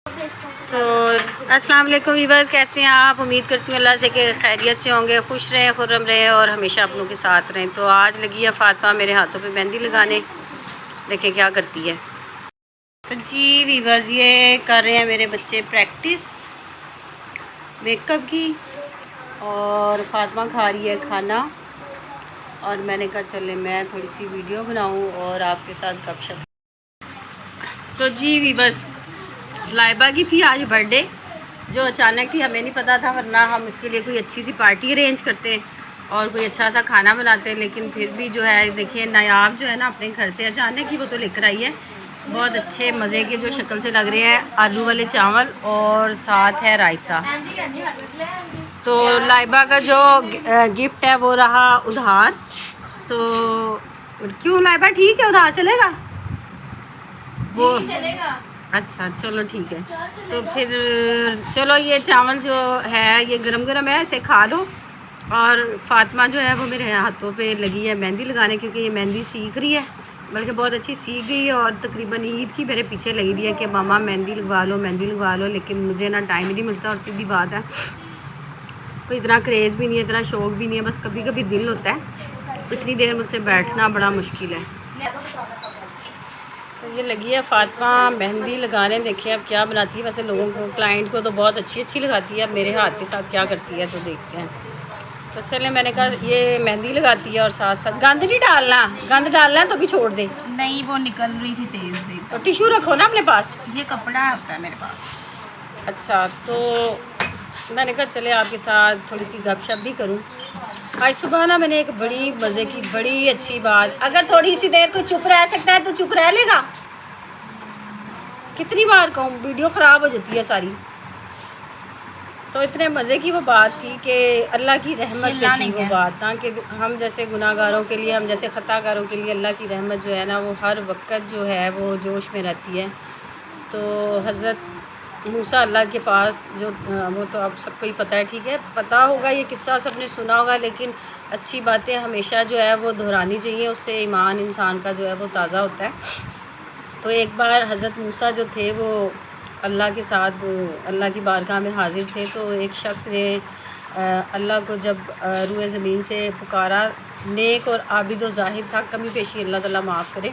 تو السلام علیکم ویورز، کیسے ہیں آپ؟ امید کرتی ہوں اللہ سے کہ خیریت سے ہوں گے، خوش رہیں، خرم رہیں اور ہمیشہ اپنوں کے ساتھ رہیں۔ تو آج لگی ہے فاطمہ میرے ہاتھوں پہ مہندی لگانے، دیکھیں کیا کرتی ہے۔ تو جی ویورز، یہ کر رہے ہیں میرے بچے پریکٹس میک اپ کی، اور فاطمہ کھا رہی ہے کھانا، اور میں نے کہا چلے میں تھوڑی سی ویڈیو بناؤں اور آپ کے ساتھ گپ شپ۔ تو جی ویورز، لائبہ کی تھی آج برتھ ڈے، جو اچانک تھی، ہمیں نہیں پتہ تھا، ورنہ ہم اس کے لیے کوئی اچھی سی پارٹی ارینج کرتے اور کوئی اچھا سا کھانا بناتے، لیکن پھر بھی جو ہے دیکھیں نایاب جو ہے نا اپنے گھر سے اچانک ہی وہ تو لے کر آئی ہے بہت اچھے مزے کے، جو شکل سے لگ رہے ہیں آلو والے چاول اور ساتھ ہے رائتا۔ تو لائبہ کا جو گفٹ ہے وہ رہا ادھار۔ تو کیوں لائبہ ٹھیک ہے، ادھار چلے گا؟ وہ چلے گا، اچھا چلو ٹھیک ہے۔ تو پھر چلو یہ چاول جو ہے یہ گرم گرم ہے، اسے کھا لو، اور فاطمہ جو ہے وہ میرے ہاتھوں پہ لگی ہے مہندی لگانے، کیونکہ یہ مہندی سیکھ رہی ہے، بلکہ بہت اچھی سیکھ گئی ہے، اور تقریباً عید کی میرے پیچھے لگی رہی ہے کہ ماما مہندی لگوا لو مہندی لگوا لو، لیکن مجھے نا ٹائم ہی نہیں ملتا، اور سیدھی بات ہے کوئی اتنا کریز بھی نہیں ہے، اتنا شوق بھی نہیں ہے، بس کبھی کبھی دل ہوتا ہے، اتنی دیر مجھ سے بیٹھنا بڑا مشکل ہے۔ تو یہ لگی ہے فاطمہ مہندی لگانے، دیکھیں اب کیا بناتی ہے، ویسے لوگوں کو کلائنٹ کو تو بہت اچھی لگاتی ہے، اب میرے ہاتھ کے ساتھ کیا کرتی ہے تو دیکھتے ہیں۔ تو چلیں، میں نے کہا یہ مہندی لگاتی ہے اور ساتھ ساتھ گند نہیں ڈالنا، گند ڈالنا ہے تو بھی چھوڑ دے، نہیں وہ نکل رہی تھی تیز سے، تو ٹیشو رکھو نا اپنے پاس، یہ کپڑا ہوتا ہے میرے پاس۔ اچھا، تو میں نے کہا چلے آپ کے ساتھ تھوڑی سی گپ شپ بھی کروں۔ آج صبح نا میں نے ایک بڑی مزے کی بڑی اچھی بات، اگر تھوڑی سی دیر کوئی چپ رہ سکتا ہے تو چپ رہ لے گا، کتنی بار کہوں، ویڈیو خراب ہو جاتی ہے ساری۔ تو اتنے مزے کی وہ بات تھی کہ اللہ کی رحمت پہ تھی وہ بات، تاکہ ہم جیسے گناہ گاروں کے لیے، ہم جیسے خطا کاروں کے لیے اللہ کی رحمت جو ہے نا وہ ہر وقت جو ہے وہ جوش میں رہتی ہے۔ تو حضرت موسیٰ اللہ کے پاس جو وہ تو اب سب کو ہی پتہ ہے، ٹھیک ہے، پتہ ہوگا، یہ قصہ سب نے سنا ہوگا، لیکن اچھی باتیں ہمیشہ جو ہے وہ دہرانی چاہیے، اس سے ایمان انسان کا جو ہے وہ تازہ ہوتا ہے۔ تو ایک بار حضرت موسیٰ جو تھے وہ اللہ کے ساتھ اللہ کی بارگاہ میں حاضر تھے، تو ایک شخص نے اللہ کو جب روئے زمین سے پکارا، نیک اور عابد و زاہد تھا، کمی پیشی اللہ تعالیٰ معاف کرے،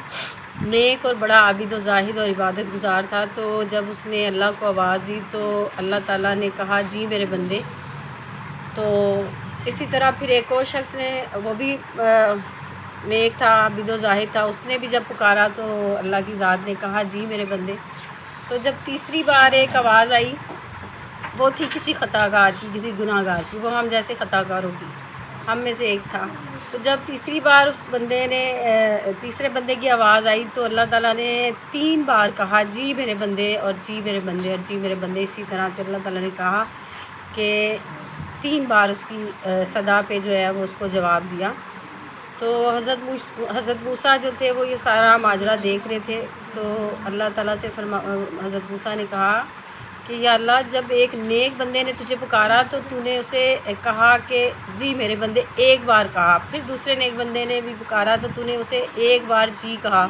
نیک اور بڑا عابد و زاہد اور عبادت گزار تھا، تو جب اس نے اللہ کو آواز دی تو اللہ تعالیٰ نے کہا جی میرے بندے۔ تو اسی طرح پھر ایک اور شخص نے، وہ بھی نیک تھا، عابد و زاہد تھا، اس نے بھی جب پکارا تو اللہ کی ذات نے کہا جی میرے بندے۔ تو جب تیسری بار ایک آواز آئی، وہ تھی کسی خطا کار کی، کسی گناہ گار کی، وہ ہم جیسے خطا کاروں کی، ہم میں سے ایک تھا۔ تو جب تیسری بار اس بندے نے تیسرے بندے کی آواز آئی تو اللہ تعالیٰ نے 3 بار کہا جی میرے بندے، اور جی میرے بندے، اور جی میرے بندے، اسی طرح سے اللہ تعالیٰ نے کہا کہ 3 بار اس کی صدا پہ جو ہے وہ اس کو جواب دیا۔ تو حضرت موسیٰ جو تھے وہ یہ سارا ماجرا دیکھ رہے تھے، تو اللہ تعالیٰ سے حضرت موسیٰ نے کہا کہ یا اللہ، جب ایک نیک بندے نے تجھے پکارا تو تو نے اسے کہا کہ جی میرے بندے، ایک بار کہا، پھر دوسرے نیک بندے نے بھی پکارا تو تو نے اسے ایک بار جی کہا،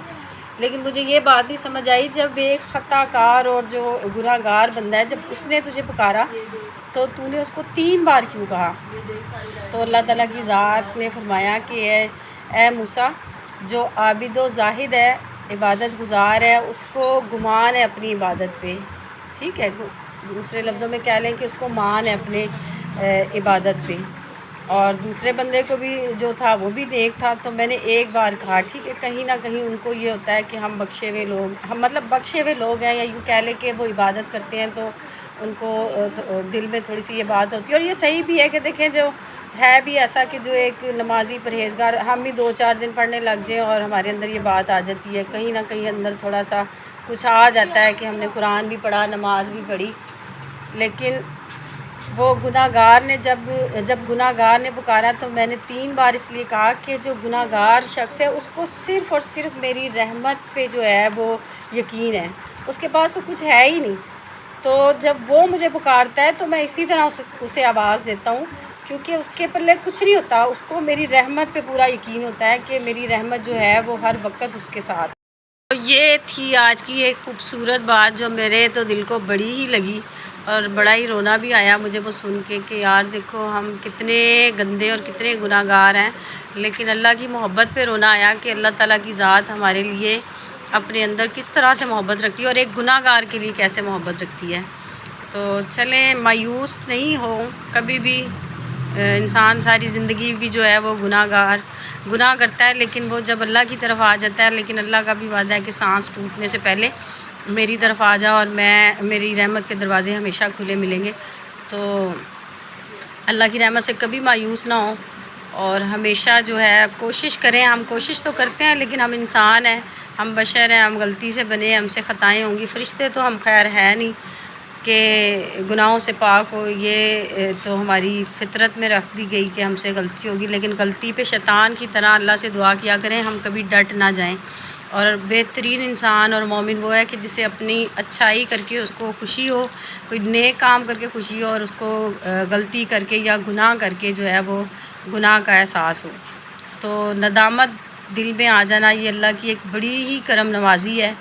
لیکن مجھے یہ بات نہیں سمجھ آئی، جب ایک خطا کار اور جو گناہ گار بندہ ہے، جب اس نے تجھے پکارا تو تو نے اس کو 3 بار کیوں کہا؟ تو اللہ تعالیٰ کی ذات نے فرمایا کہ اے موسیٰ، جو عابد و زاہد ہے، عبادت گزار ہے، اس کو گمان ہے اپنی عبادت پہ، ٹھیک ہے، دوسرے لفظوں میں کہہ لیں کہ اس کو مان ہے اپنے عبادت پہ، اور دوسرے بندے کو بھی جو تھا وہ بھی نیک تھا، تو میں نے ایک بار کہا، ٹھیک ہے، کہیں نہ کہیں ان کو یہ ہوتا ہے کہ ہم بخشے ہوئے لوگ، ہم مطلب بخشے ہوئے لوگ ہیں، یا یوں کہہ لیں کہ وہ عبادت کرتے ہیں، تو ان کو دل میں تھوڑی سی یہ بات ہوتی ہے، اور یہ صحیح بھی ہے کہ دیکھیں جو ہے بھی ایسا کہ جو ایک نمازی پرہیزگار، ہم بھی 2-4 دن پڑھنے لگ جائیں اور ہمارے اندر یہ بات آ جاتی ہے، کہیں نہ کہیں اندر تھوڑا سا کچھ آ جاتا ہے کہ ہم نے قرآن بھی پڑھا، نماز بھی پڑھی، لیکن وہ گناہ گار نے جب گناہ گار نے پکارا تو میں نے 3 بار اس لیے کہا کہ جو گناہ گار شخص ہے اس کو صرف اور صرف میری رحمت پہ جو ہے وہ یقین ہے، اس کے پاس تو کچھ ہے ہی نہیں، تو جب وہ مجھے پکارتا ہے تو میں اسی طرح اسے آواز دیتا ہوں، کیونکہ اس کے پلے کچھ نہیں ہوتا، اس کو میری رحمت پہ پورا یقین ہوتا ہے کہ میری رحمت جو ہے وہ ہر وقت اس کے ساتھ تو یہ تھی آج کی ایک خوبصورت بات جو میرے تو دل کو بڑی ہی لگی اور بڑا ہی رونا بھی آیا مجھے وہ سن کے کہ یار دیکھو ہم کتنے گندے اور کتنے گناہ گار ہیں، لیکن اللہ کی محبت پہ رونا آیا کہ اللہ تعالیٰ کی ذات ہمارے لیے اپنے اندر کس طرح سے محبت رکھتی ہے اور ایک گناہ گار کے لیے کیسے محبت رکھتی ہے۔ تو چلیں مایوس نہیں ہو کبھی بھی، انسان ساری زندگی بھی جو ہے وہ گناہ کرتا ہے، لیکن وہ جب اللہ کی طرف آ جاتا ہے، لیکن اللہ کا بھی وعدہ ہے کہ سانس ٹوٹنے سے پہلے میری طرف آ جاؤ اور میری رحمت کے دروازے ہمیشہ کھلے ملیں گے۔ تو اللہ کی رحمت سے کبھی مایوس نہ ہو اور ہمیشہ جو ہے کوشش کریں، ہم کوشش تو کرتے ہیں لیکن ہم انسان ہیں، ہم بشر ہیں، ہم غلطی سے بنے، ہم سے خطائیں ہوں گی، فرشتے تو ہم خیر ہے نہیں کہ گناہوں سے پاک ہو، یہ تو ہماری فطرت میں رکھ دی گئی کہ ہم سے غلطی ہوگی، لیکن غلطی پہ شیطان کی طرح اللہ سے دعا کیا کریں، ہم کبھی ڈٹ نہ جائیں۔ اور بہترین انسان اور مومن وہ ہے کہ جسے اپنی اچھائی کر کے اس کو خوشی ہو، کوئی نیک کام کر کے خوشی ہو، اور اس کو غلطی کر کے یا گناہ کر کے جو ہے وہ گناہ کا احساس ہو۔ تو ندامت دل میں آ جانا یہ اللہ کی ایک بڑی ہی کرم نوازی ہے۔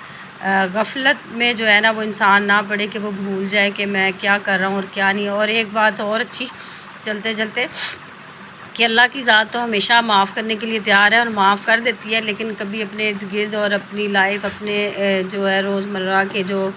غفلت میں جو ہے نا وہ انسان نہ پڑے کہ وہ بھول جائے کہ میں کیا کر رہا ہوں اور کیا نہیں۔ اور ایک بات اور اچھی چلتے چلتے کہ اللہ کی ذات تو ہمیشہ معاف کرنے کے لیے تیار ہے اور معاف کر دیتی ہے، لیکن کبھی اپنے ارد گرد اور اپنی لائف، اپنے جو ہے روزمرہ کے جو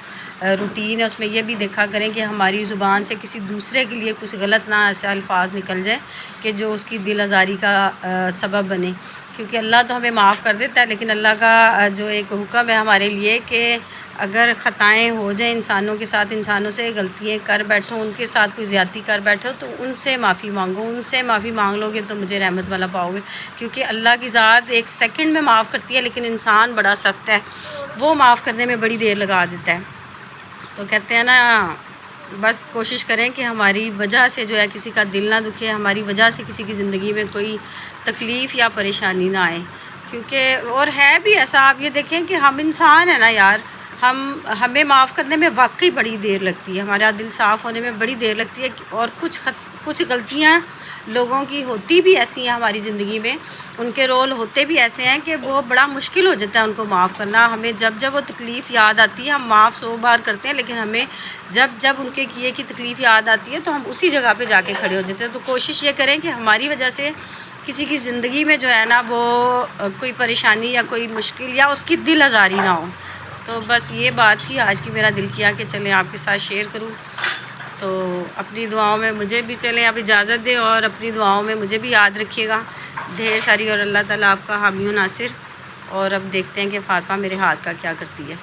روٹین ہے اس میں یہ بھی دیکھا کریں کہ ہماری زبان سے کسی دوسرے کے لیے کچھ غلط نہ ایسے الفاظ نکل جائے کہ جو اس کی دل آزاری کا سبب بنے، کیونکہ اللہ تو ہمیں معاف کر دیتا ہے، لیکن اللہ کا جو ایک حکم ہے ہمارے لیے کہ اگر خطائیں ہو جائیں انسانوں کے ساتھ، انسانوں سے غلطیاں کر بیٹھو، ان کے ساتھ کوئی زیادتی کر بیٹھو تو ان سے معافی مانگو، ان سے معافی مانگ لو گے تو مجھے رحمت والا پاؤ گے، کیونکہ اللہ کی ذات ایک سیکنڈ میں معاف کرتی ہے، لیکن انسان بڑا سخت ہے، وہ معاف کرنے میں بڑی دیر لگا دیتا ہے۔ تو کہتے ہیں نا بس کوشش کریں کہ ہماری وجہ سے جو ہے کسی کا دل نہ دکھے، ہماری وجہ سے کسی کی زندگی میں کوئی تکلیف یا پریشانی نہ آئے، کیونکہ اور ہے بھی ایسا، آپ یہ دیکھیں کہ ہم انسان ہیں نا یار، ہمیں معاف کرنے میں واقعی بڑی دیر لگتی ہے، ہمارا دل صاف ہونے میں بڑی دیر لگتی ہے، اور کچھ غلطیاں لوگوں کی ہوتی بھی ایسی ہیں ہماری زندگی میں، ان کے رول ہوتے بھی ایسے ہیں کہ وہ بڑا مشکل ہو جاتا ہے ان کو معاف کرنا۔ ہمیں جب وہ تکلیف یاد آتی ہے ہم معاف 100 بار کرتے ہیں، لیکن ہمیں جب ان کے کیے کی تکلیف یاد آتی ہے تو ہم اسی جگہ پہ جا کے کھڑے ہو جاتے ہیں۔ تو کوشش یہ کریں کہ ہماری وجہ سے کسی کی زندگی میں جو ہے نا وہ کوئی پریشانی یا کوئی مشکل یا اس کی دل آزاری نہ ہو۔ تو بس یہ بات تھی آج کی، میرا دل کیا کہ چلیں آپ کے ساتھ شیئر کروں۔ تو اپنی دعاؤں میں مجھے بھی چلیں اب اجازت دیں، اور اپنی دعاؤں میں مجھے بھی یاد رکھیے گا ڈھیر ساری، اور اللہ تعالیٰ آپ کا حامی و ناصر۔ اور اب دیکھتے ہیں کہ فاطمہ میرے ہاتھ کا کیا کرتی ہے۔